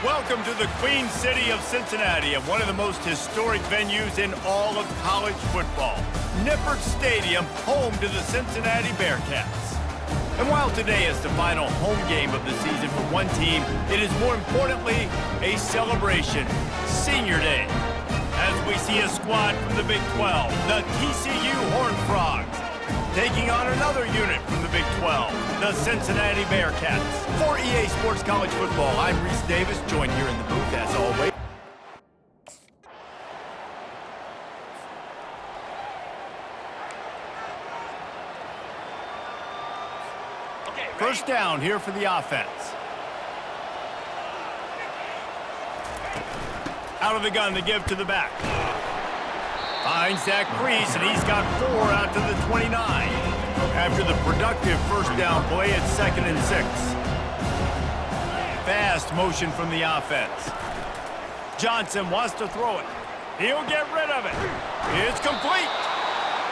Welcome to the Queen City of Cincinnati and one of the most historic venues in all of college football. Nippert Stadium, home to the Cincinnati Bearcats. And while today is the final home game of the season for one team, it is more importantly a celebration, Senior Day. As we see a squad from the Big 12, the TCU Horned Frogs, taking on another unit from the Big 12, the Cincinnati Bearcats. For EA Sports College Football, I'm Reese Davis, joined here in the booth as always. First down here for the offense. Out of the gun to give to the back. Finds Zach Priest, and he's got 4 out to the 29. After the productive first down play, it's 2nd and 6. Fast motion from the offense. Johnson wants to throw it. He'll get rid of it. It's complete.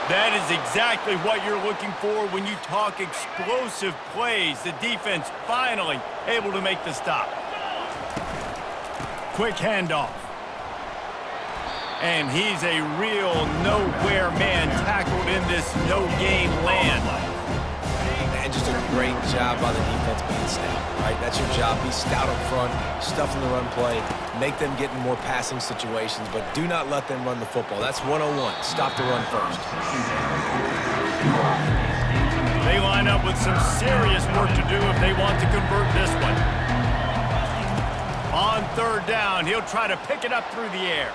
That is exactly what you're looking for when you talk explosive plays. The defense finally able to make the stop. Quick handoff. And he's a real nowhere man tackled in this no-game land. And just a great job by the defense being stout, right? That's your job. Be stout up front, stuff in the run play, make them get in more passing situations, but do not let them run the football. That's 101. Stop the run first. They line up with some serious work to do if they want to convert this one. On third down, he'll try to pick it up through the air.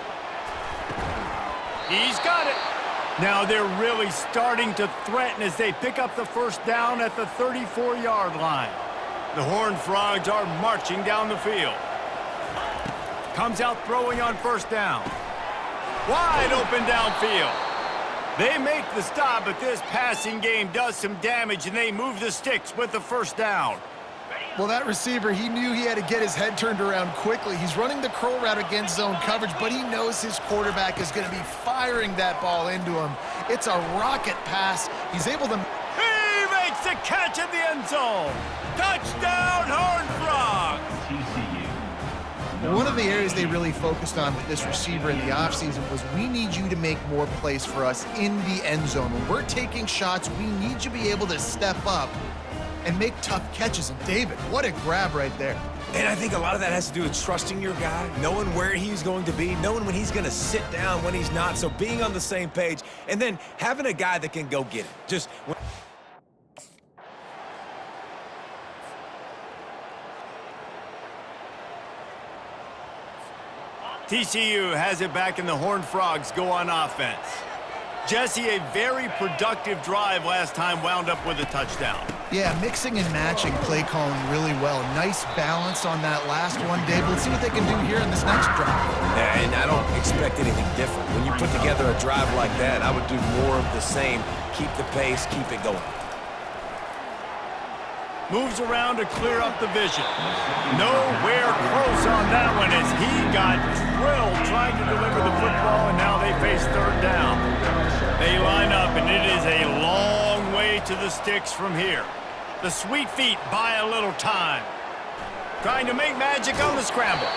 He's got it. Now they're really starting to threaten as they pick up the first down at the 34-yard line. The Horned Frogs are marching down the field. Comes out throwing on first down. Wide open downfield. They make the stop, but this passing game does some damage, and they move the sticks with the first down. Well, that receiver, he knew he had to get his head turned around quickly. He's running the curl route against zone coverage, but he knows his quarterback is going to be firing that ball into him. It's a rocket pass. He's able to... He makes the catch in the end zone. Touchdown, Horned Frogs. TCU. One of the areas they really focused on with this receiver in the offseason was we need you to make more plays for us in the end zone. When we're taking shots, we need you to be able to step up and make tough catches. And David, what a grab right there. And I think a lot of that has to do with trusting your guy, knowing where he's going to be, knowing when he's going to sit down, when he's not. So being on the same page, and then having a guy that can go get it. Just TCU has it back, and the Horned Frogs go on offense. Jesse, a very productive drive last time, wound up with a touchdown. Yeah, mixing and matching play calling really well. Nice balance on that last one, Dave. Let's see what they can do here in this next drive. Yeah, and I don't expect anything different. When you put together a drive like that, I would do more of the same. Keep the pace, keep it going. Moves around to clear up the vision. Nowhere close on that one as he got drilled trying to deliver the football, and now they face third down. They line up, and it is a long way to the sticks from here. The Sweet Feet buy a little time. Trying to make magic on the scramble.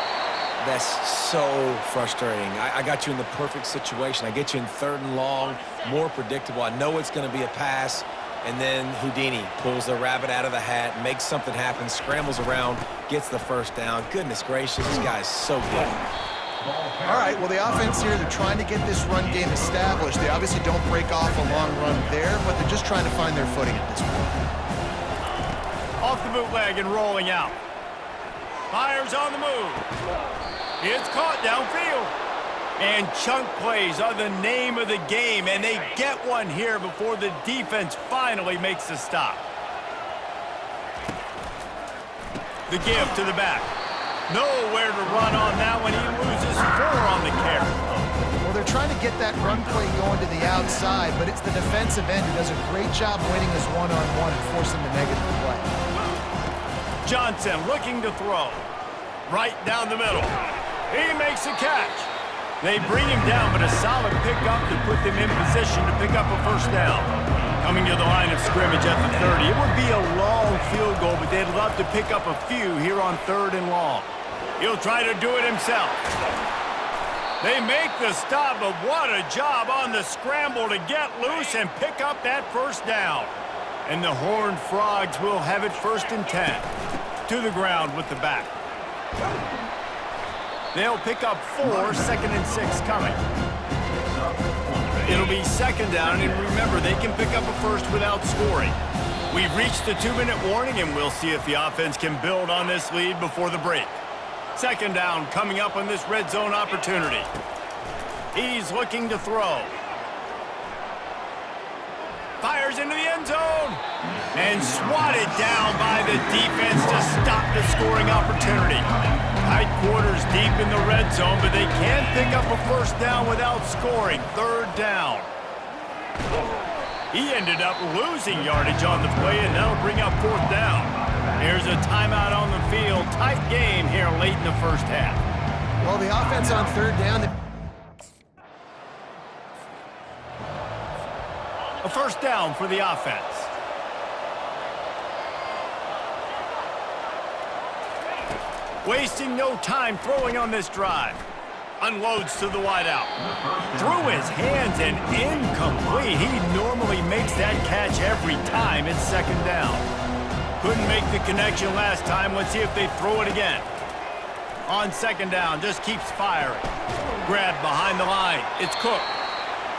That's so frustrating. I got you in the perfect situation. I get you in third and long, more predictable. I know it's going to be a pass. And then Houdini pulls the rabbit out of the hat, makes something happen, scrambles around, gets the first down. Goodness gracious, this guy's so good. All right, well, the offense here, they're trying to get this run game established. They obviously don't break off a long run there, but they're just trying to find their footing at this point. Off the bootleg and rolling out. Fires on the move. It's caught downfield. And chunk plays are the name of the game, and they get one here before the defense finally makes the stop. The give to the back. Nowhere to run on that one. He loses 4 on the carry. Well, they're trying to get that run play going to the outside, but it's the defensive end who does a great job winning this one-on-one and forcing the negative play. Johnson looking to throw. Right down the middle. He makes a catch. They bring him down, but a solid pickup to put them in position to pick up a first down. Coming to the line of scrimmage at the 30. It would be a long field goal, but they'd love to pick up a few here on third and long. He'll try to do it himself. They make the stop, but what a job on the scramble to get loose and pick up that first down. And the Horned Frogs will have it 1st and 10. To the ground with the back. They'll pick up 4, 2nd and 6 coming. It'll be 2nd down, and remember, they can pick up a first without scoring. We've reached the 2-minute warning, and we'll see if the offense can build on this lead before the break. 2nd down coming up on this red zone opportunity. He's looking to throw. Fires into the end zone. And swatted down by the defense to stop the scoring opportunity. Tight quarters deep in the red zone, but they can't pick up a first down without scoring. 3rd down. He ended up losing yardage on the play, and that'll bring up 4th down. Here's a timeout on the field. Tight game here late in the first half. Well, the offense on 3rd down. A first down for the offense. Wasting no time throwing on this drive. Unloads to the wideout. Through his hands and incomplete. He normally makes that catch every time. It's 2nd down. Couldn't make the connection last time. Let's see if they throw it again. On 2nd down, just keeps firing. Grabbed behind the line. It's Cook.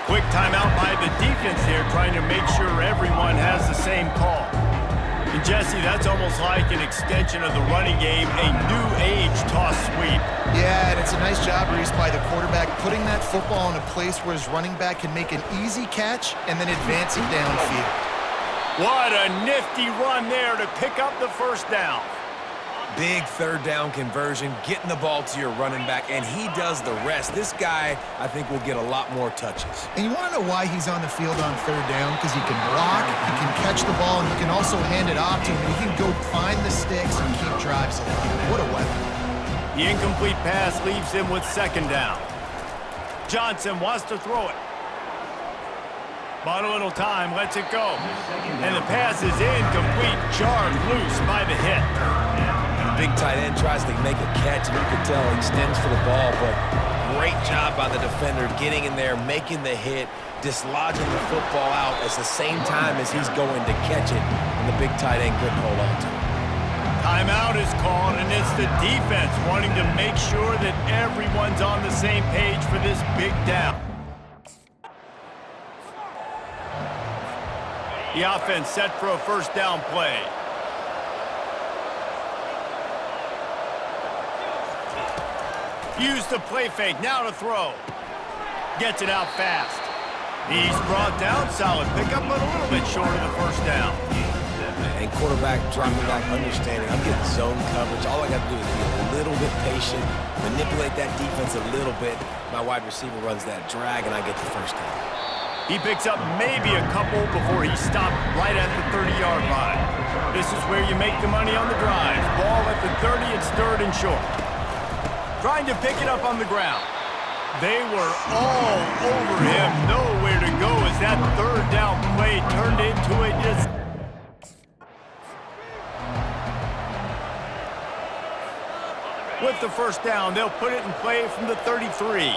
Quick timeout by the defense here, trying to make sure everyone has the same call. And Jesse, that's almost like an extension of the running game, a new age toss sweep. Yeah, and it's a nice job, Reese, by the quarterback, putting that football in a place where his running back can make an easy catch and then advance it downfield. What a nifty run there to pick up the first down. Big 3rd down conversion, getting the ball to your running back, and he does the rest. This guy, I think, will get a lot more touches. And you want to know why he's on the field on 3rd down? Because he can block, he can catch the ball, and he can also hand it off to him. And he can go find the sticks and keep drives alive. What a weapon. The incomplete pass leaves him with 2nd down. Johnson wants to throw it. Bought a little time, lets it go. And the pass is incomplete, jarred loose by the hit. Big tight end tries to make a catch, and you can tell he extends for the ball, but great job by the defender getting in there, making the hit, dislodging the football out at the same time as he's going to catch it, and the big tight end couldn't hold on to it. Timeout is called, and it's the defense wanting to make sure that everyone's on the same page for this big down. The offense set for a first down play. Use the play fake, now to throw. Gets it out fast. He's brought down, solid pickup, but a little bit short of the first down. And quarterback dropping back, understanding, I'm getting zone coverage. All I got to do is be a little bit patient, manipulate that defense a little bit. My wide receiver runs that drag, and I get the first down. He picks up maybe a couple before he stopped right at the 30-yard line. This is where you make the money on the drive. Ball at the 30, it's 3rd and short. Trying to pick it up on the ground. They were all over him. Nowhere to go as that 3rd down play turned into a just... With the first down, they'll put it in play from the 33.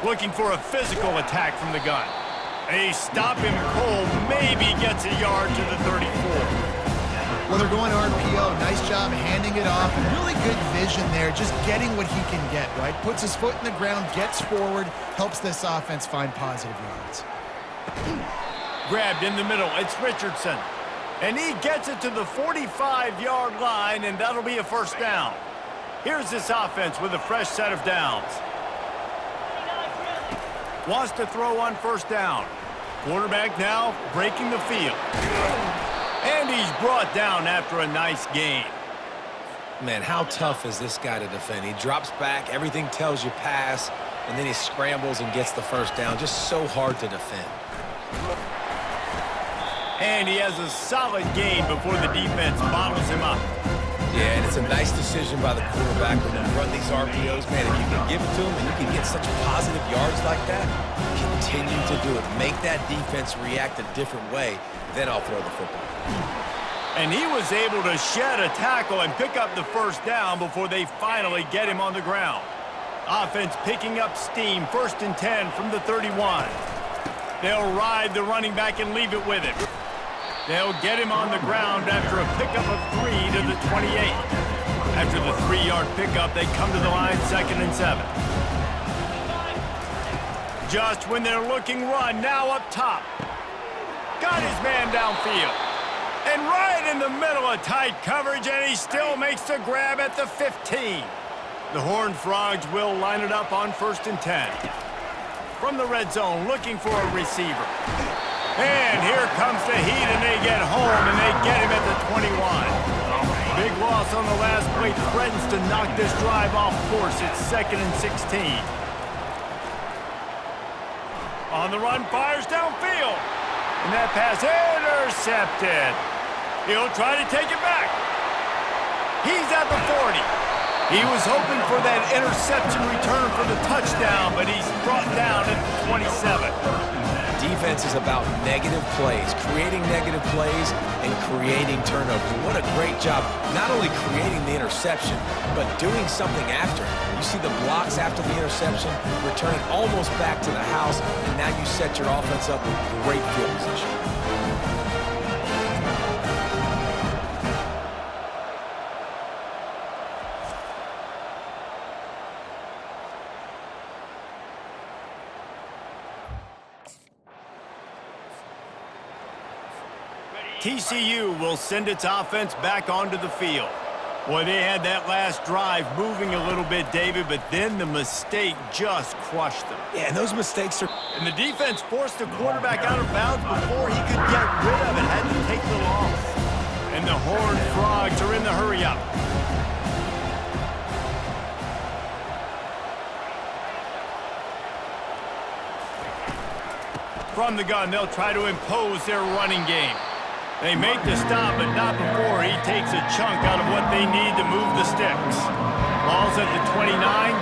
Looking for a physical attack from the gun. They stop him cold, maybe gets a yard to the 34. Well, they're going RPO. Nice job handing it off. And really good vision there, just getting what he can get, right? Puts his foot in the ground, gets forward, helps this offense find positive yards. Grabbed in the middle. It's Richardson. And he gets it to the 45-yard line, and that'll be a first down. Here's this offense with a fresh set of downs. Wants to throw on first down. Quarterback now breaking the field. And he's brought down after a nice gain. Man, how tough is this guy to defend? He drops back, everything tells you pass, and then he scrambles and gets the first down. Just so hard to defend. And he has a solid gain before the defense bottles him up. Yeah, and it's a nice decision by the quarterback when you run these RPOs. Man, if you can give it to him and you can get such positive yards like that, continue to do it. Make that defense react a different way, then I'll throw the football. And he was able to shed a tackle and pick up the first down before they finally get him on the ground. Offense picking up steam, 1st and 10 from the 31. They'll ride the running back and leave it with him. They'll get him on the ground after a pickup of 3 to the 28. After the 3-yard pickup, they come to the line, 2nd and 7. Just when they're looking run, now up top. Got his man downfield. And right in the middle of tight coverage, and he still makes the grab at the 15. The Horned Frogs will line it up on 1st and 10. From the red zone, looking for a receiver. And here comes the heat, and they get home, and they get him at the 21. Big loss on the last play, threatens to knock this drive off course. It's 2nd and 16. On the run, fires downfield. And that pass intercepted. He'll try to take it back. He's at the 40. He was hoping for that interception return for the touchdown, but he's brought down at the 27. Defense is about negative plays, creating negative plays and creating turnovers. What a great job, not only creating the interception, but doing something after. You see the blocks after the interception, return it almost back to the house, and now you set your offense up with great field position. TCU will send its offense back onto the field. Boy, they had that last drive moving a little bit, David, but then the mistake just crushed them. Yeah, and those mistakes are... And the defense forced the quarterback out of bounds before he could get rid of it, had to take the loss. And the Horned Frogs are in the hurry-up. From the gun, they'll try to impose their running game. They make the stop, but not before he takes a chunk out of what they need to move the sticks. Ball's at the 29.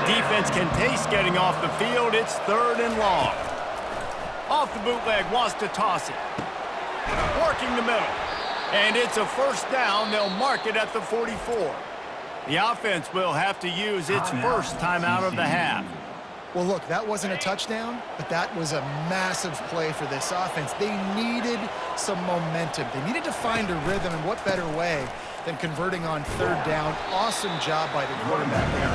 Defense can taste getting off the field. It's 3rd and long. Off the bootleg, wants to toss it. Working the middle. And it's a 1st down. They'll mark it at the 44. The offense will have to use its first timeout of the half. Well, look, that wasn't a touchdown, but that was a massive play for this offense. They needed some momentum. They needed to find a rhythm, and what better way than converting on 3rd down. Awesome job by the quarterback there.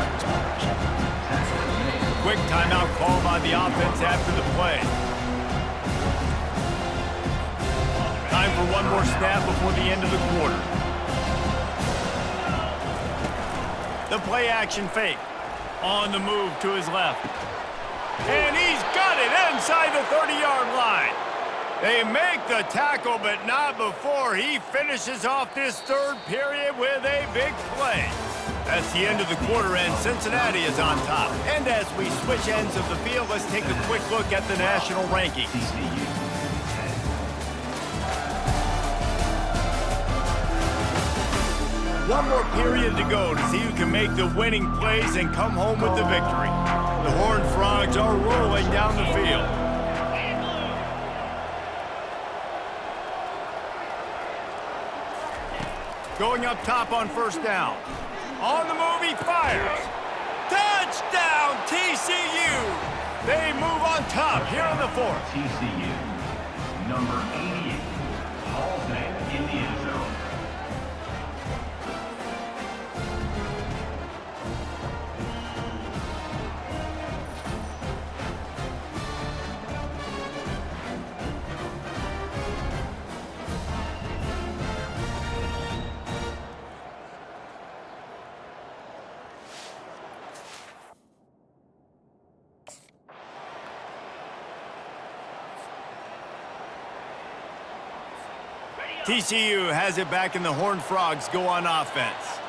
Quick timeout call by the offense after the play. Time for one more snap before the end of the quarter. The play action fake. On the move to his left. And he's got it inside the 30-yard line. They make the tackle, but not before he finishes off this 3rd period with a big play. That's the end of the quarter, and Cincinnati is on top. And as we switch ends of the field, let's take a quick look at the national rankings. One more period to go to see who can make the winning plays and come home with the victory. The Horned Frogs are rolling down the field. Going up top on 1st down. On the move, he fires. Touchdown, TCU! They move on top here in the 4th. TCU, number 88, hauls it in the end zone. TCU has it back, and the Horned Frogs go on offense.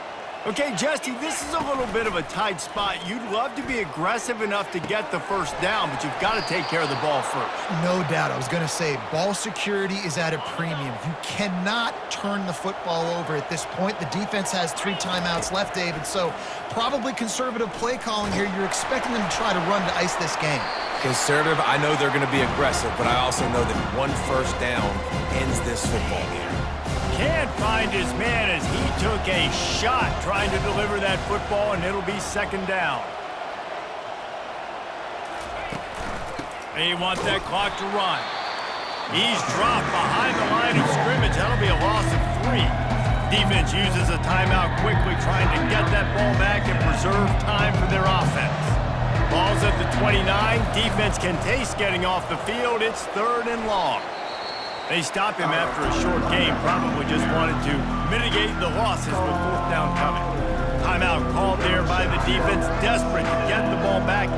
Okay, Justy, this is a little bit of a tight spot. You'd love to be aggressive enough to get the 1st down, but you've got to take care of the ball first. No doubt. I was going to say, ball security is at a premium. You cannot turn the football over at this point. The defense has 3 timeouts left, David, so probably conservative play calling here. You're expecting them to try to run to ice this game. Conservative, I know they're going to be aggressive, but I also know that one 1st down ends this football game. Can't find his man as he took a shot trying to deliver that football, and it'll be second down. They want that clock to run. He's dropped behind the line of scrimmage. That'll be a loss of 3. Defense uses a timeout quickly, trying to get that ball back and preserve time for their offense. Ball's at the 29. Defense can taste getting off the field. It's 3rd and long. They stop him after a short game. Probably just wanted to mitigate the losses with 4th down coming. Timeout called there by the defense, desperate to get the ball back.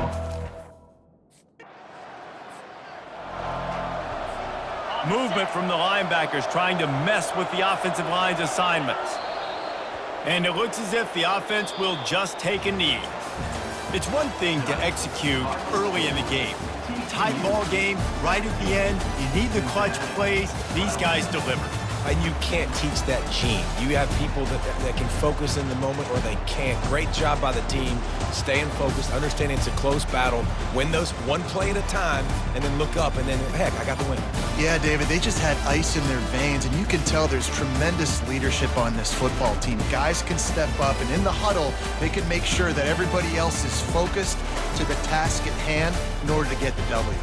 Movement from the linebackers trying to mess with the offensive line's assignments. And it looks as if the offense will just take a knee. It's one thing to execute early in the game. Tight ball game, right at the end, you need the clutch plays. These guys deliver. And you can't teach that gene. You have people that can focus in the moment or they can't. Great job by the team, staying focused, understanding it's a close battle, win those one play at a time, and then look up, and then, heck, I got the win. Yeah, David, they just had ice in their veins, and you can tell there's tremendous leadership on this football team. Guys can step up, and in the huddle, they can make sure that everybody else is focused to the task at hand in order to get the W.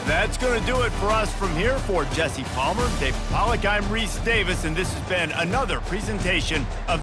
That's going to do it for us from here. For Jesse Palmer, David Pollack, I'm Reese Davis, and this has been another presentation of